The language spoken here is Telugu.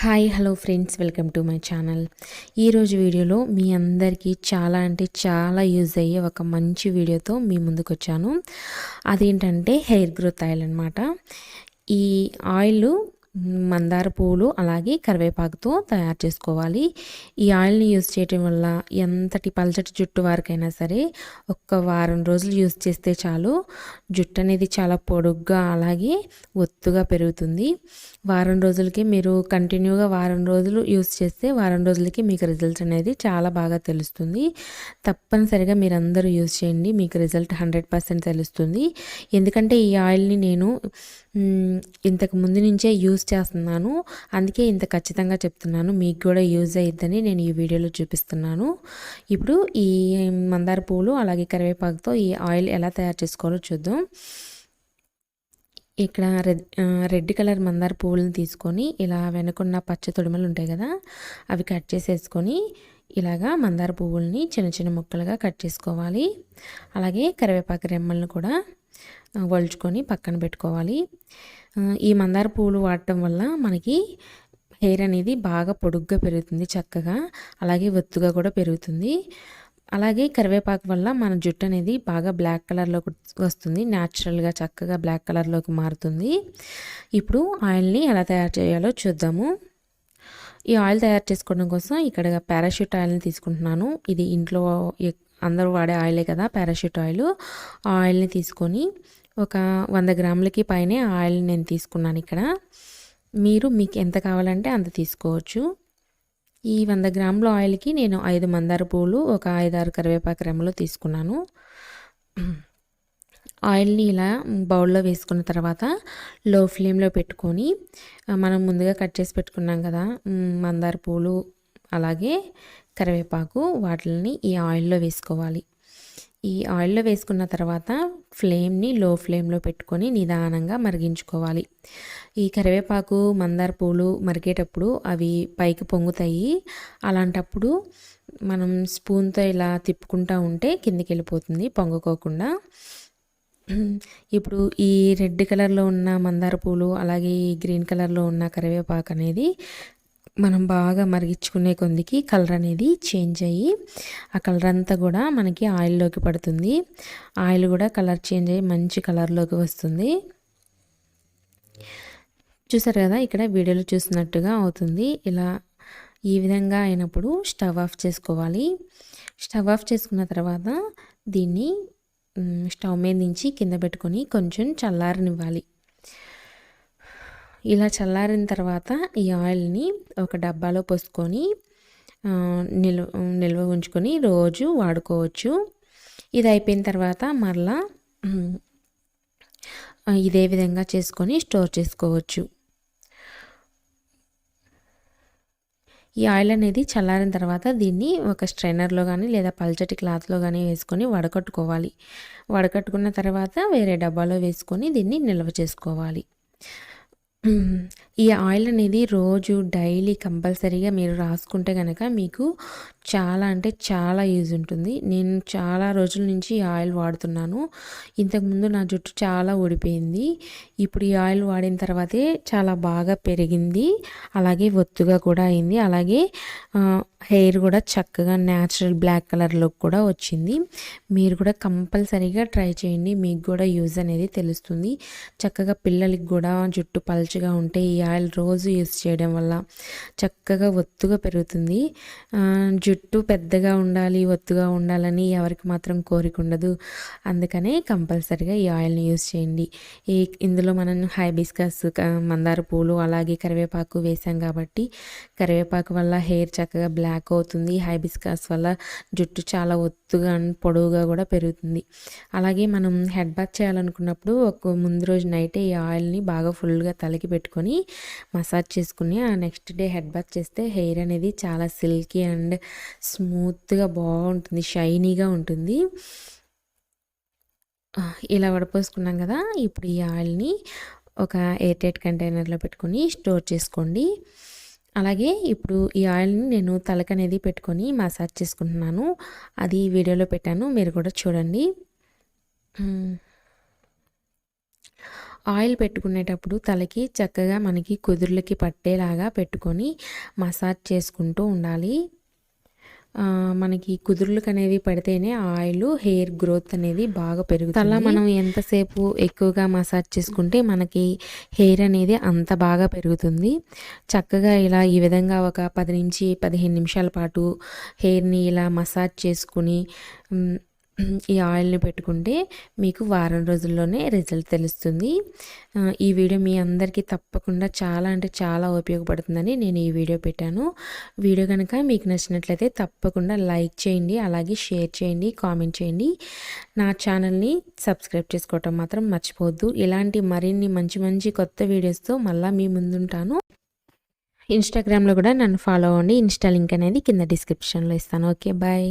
Hi hello friends, welcome to my channel. ఈరోజు వీడియోలో మీ అందరికీ చాలా అంటే చాలా యూజ్ అయ్యే ఒక మంచి వీడియోతో మీ ముందుకు వచ్చాను. అదేంటంటే హెయిర్ గ్రోత్ ఆయిల్ అనమాట. ఈ ఆయిల్ మందార పువ్వులు అలాగే కరివేపాకుతో తయారు చేసుకోవాలి. ఈ ఆయిల్ని యూజ్ చేయటం వల్ల ఎంతటి పల్చటి జుట్టు వారికైనా సరే ఒక్క వారం రోజులు యూజ్ చేస్తే చాలు, జుట్టు అనేది చాలా పొడుగ్గా అలాగే ఒత్తుగా పెరుగుతుంది. వారం రోజులకి మీరు కంటిన్యూగా వారం రోజులు యూజ్ చేస్తే వారం రోజులకి మీకు రిజల్ట్ అనేది చాలా బాగా తెలుస్తుంది. తప్పనిసరిగా మీరు అందరూ యూజ్ చేయండి, మీకు రిజల్ట్ 100% తెలుస్తుంది. ఎందుకంటే ఈ ఆయిల్ని నేను ఇంతకు ముందు నుంచే యూజ్ చేస్తున్నాను, అందుకే ఇంత ఖచ్చితంగా చెప్తున్నాను. మీకు కూడా యూజ్ అయ్యిద్దని నేను ఈ వీడియోలో చూపిస్తున్నాను. ఇప్పుడు ఈ మందార పువ్వులు అలాగే కరివేపాకుతో ఈ ఆయిల్ ఎలా తయారు చేసుకోవాలో చూద్దాం. ఇక్కడ రెడ్ కలర్ మందార పువ్వులను తీసుకొని ఇలా వెనకున్న పచ్చ తొడిమలు ఉంటాయి కదా, అవి కట్ చేసేసుకొని ఇలాగా మందార పువ్వుల్ని చిన్న చిన్న ముక్కలుగా కట్ చేసుకోవాలి. అలాగే కరివేపాకు రెమ్మలను కూడా వలుచుకొని పక్కన పెట్టుకోవాలి. ఈ మందార పువ్వులు వాడటం వల్ల మనకి హెయిర్ అనేది బాగా పొడుగ్గా పెరుగుతుంది, చక్కగా అలాగే ఒత్తుగా కూడా పెరుగుతుంది. అలాగే కరివేపాకు వల్ల మన జుట్టు అనేది బాగా బ్లాక్ కలర్లోకి వస్తుంది, న్యాచురల్గా చక్కగా బ్లాక్ కలర్లోకి మారుతుంది. ఇప్పుడు ఆయిల్ని ఎలా తయారు చేయాలో చూద్దాము. ఈ ఆయిల్ తయారు చేసుకోవడం కోసం ఇక్కడ పారాషూట్ ఆయిల్ని తీసుకుంటున్నాను. ఇది ఇంట్లో అందరూ వాడే ఆయిలే కదా పారాషూట్ ఆయిల్. ఆయిల్ని తీసుకొని ఒక 100 గ్రాములకి పైనే ఆయిల్ని నేను తీసుకున్నాను. ఇక్కడ మీకు ఎంత కావాలంటే అంత తీసుకోవచ్చు. ఈ 100 గ్రాముల ఆయిల్కి నేను 5 మందార పువ్వులు, ఒక 5-6 కరివేపాకు రెమ్మలు తీసుకున్నాను. ఆయిల్ని ఇలా బౌల్లో వేసుకున్న తర్వాత లో ఫ్లేమ్లో పెట్టుకొని మనం ముందుగా కట్ చేసి పెట్టుకున్నాం కదా మందార పువ్వులు అలాగే కరివేపాకు, వాటిని ఈ ఆయిల్లో వేసుకోవాలి. ఈ ఆయిల్లో వేసుకున్న తర్వాత ఫ్లేమ్ని లో ఫ్లేమ్లో పెట్టుకొని నిదానంగా మరిగించుకోవాలి. ఈ కరివేపాకు మందార పువ్వులు మరిగేటప్పుడు అవి పైకి పొంగుతాయి. అలాంటప్పుడు మనం స్పూన్తో ఇలా తిప్పుకుంటూ ఉంటే కిందికి వెళ్ళిపోతుంది పొంగుకోకుండా. ఇప్పుడు ఈ రెడ్ కలర్లో ఉన్న మందార పువ్వులు అలాగే ఈ గ్రీన్ కలర్లో ఉన్న కరివేపాకు అనేది మనం బాగా మరిగించుకునే కొద్దికి కలర్ అనేది చేంజ్ అయ్యి ఆ కలర్ అంతా కూడా మనకి ఆయిల్లోకి పడుతుంది. ఆయిల్ కూడా కలర్ చేంజ్ అయ్యి మంచి కలర్లోకి వస్తుంది. చూసారు కదా, ఇక్కడ వీడియోలో చూసినట్టుగా అవుతుంది. ఇలా ఈ విధంగా అయినప్పుడు స్టవ్ ఆఫ్ చేసుకోవాలి. స్టవ్ ఆఫ్ చేసుకున్న తర్వాత దీన్ని స్టవ్ మీద నుంచి కింద పెట్టుకొని కొంచెం చల్లారనివ్వాలి. ఇలా చల్లారిన తర్వాత ఈ ఆయిల్ని ఒక డబ్బాలో పోసుకొని నిల్వ ఉంచుకొని రోజు వాడుకోవచ్చు. ఇది అయిపోయిన తర్వాత మరలా ఇదే విధంగా చేసుకొని స్టోర్ చేసుకోవచ్చు. ఈ ఆయిల్ అనేది చల్లారిన తర్వాత దీన్ని ఒక స్ట్రైనర్లో కానీ లేదా పల్చటి క్లాత్లో కానీ వేసుకొని వడకట్టుకోవాలి. వడకట్టుకున్న తర్వాత వేరే డబ్బాలో వేసుకొని దీన్ని నిల్వ చేసుకోవాలి. ఈ ఆయిల్ అనేది రోజు డైలీ కంపల్సరీగా మీరు రాసుకుంటే కనుక మీకు చాలా అంటే చాలా యూజ్ ఉంటుంది. నేను చాలా రోజుల నుంచి ఈ ఆయిల్ వాడుతున్నాను. ఇంతకుముందు నా జుట్టు చాలా ఊడిపోయింది. ఇప్పుడు ఈ ఆయిల్ వాడిన తర్వాతే చాలా బాగా పెరిగింది, అలాగే ఒత్తుగా కూడా అయింది. అలాగే హెయిర్ కూడా చక్కగా న్యాచురల్ బ్లాక్ కలర్లోకి కూడా వచ్చింది. మీరు కూడా కంపల్సరీగా ట్రై చేయండి, మీకు కూడా యూజ్ అనేది తెలుస్తుంది. చక్కగా పిల్లలకి కూడా జుట్టు పల్చగా ఉంటే ఈ ఆయిల్ రోజు యూజ్ చేయడం వల్ల చక్కగా ఒత్తుగా పెరుగుతుంది. జుట్టు పెద్దగా ఉండాలి, ఒత్తుగా ఉండాలని ఎవరికి మాత్రం కోరిక ఉండదు. అందుకనే కంపల్సరీగా ఈ ఆయిల్ని యూజ్ చేయండి. ఇందులో మనం హైబిస్కస్, మందార పూలు అలాగే కరివేపాకు వేసాం కాబట్టి కరివేపాకు వల్ల హెయిర్ చక్కగా బ్లాక్ అవుతుంది. హైబిస్కస్ వల్ల జుట్టు చాలా ఒత్తుగా పొడవుగా కూడా పెరుగుతుంది. అలాగే మనం హెడ్ బాత్ చేయాలనుకున్నప్పుడు ఒక ముందు రోజు నైటే ఈ ఆయిల్ని బాగా ఫుల్గా తలకి పెట్టుకొని మసాజ్ చేసుకుని ఆ నెక్స్ట్ డే హెడ్ బాత్ చేస్తే హెయిర్ అనేది చాలా సిల్కీ అండ్ స్మూత్గా బాగుంటుంది, షైనీగా ఉంటుంది. ఇలా వడపోసుకున్నాం కదా, ఇప్పుడు ఈ ఆయిల్ని ఒక ఎయిర్ టైట్ కంటైనర్లో పెట్టుకొని స్టోర్ చేసుకోండి. అలాగే ఇప్పుడు ఈ ఆయిల్ని నేను తలకనేది పెట్టుకొని మసాజ్ చేసుకుంటున్నాను. అది వీడియోలో పెట్టాను, మీరు కూడా చూడండి. ఆయిల్ పెట్టుకునేటప్పుడు తలకి చక్కగా మనకి కుదుర్లకి పట్టేలాగా పెట్టుకొని మసాజ్ చేసుకుంటూ ఉండాలి. మనకి కుదుర్లకు అనేవి పడితేనే ఆయిల్ హెయిర్ గ్రోత్ అనేది బాగా పెరుగుతుంది. తల మనం ఎంతసేపు ఎక్కువగా మసాజ్ చేసుకుంటే మనకి హెయిర్ అనేది అంత బాగా పెరుగుతుంది. చక్కగా ఇలా ఈ విధంగా ఒక 10 నుంచి 15 నిమిషాల పాటు హెయిర్ని ఇలా మసాజ్ చేసుకుని ఈ ఆయిల్ని పెట్టుకుంటే మీకు వారం రోజుల్లోనే రిజల్ట్ తెలుస్తుంది. ఈ వీడియో మీ అందరికీ తప్పకుండా చాలా అంటే చాలా ఉపయోగపడుతుందని నేను ఈ వీడియో పెట్టాను. వీడియో కనుక మీకు నచ్చినట్లయితే తప్పకుండా లైక్ చేయండి, అలాగే షేర్ చేయండి, కామెంట్ చేయండి. నా ఛానల్ని సబ్స్క్రైబ్ చేసుకోవటం మాత్రం మర్చిపోవద్దు. ఇలాంటి మరిన్ని మంచి మంచి కొత్త వీడియోస్తో మళ్ళీ మీ ముందుంటాను. ఇన్స్టాగ్రామ్లో కూడా నన్ను ఫాలో అవ్వండి. ఇన్స్టా లింక్ అనేది కింద డిస్క్రిప్షన్లో ఇస్తాను. Okay, bye.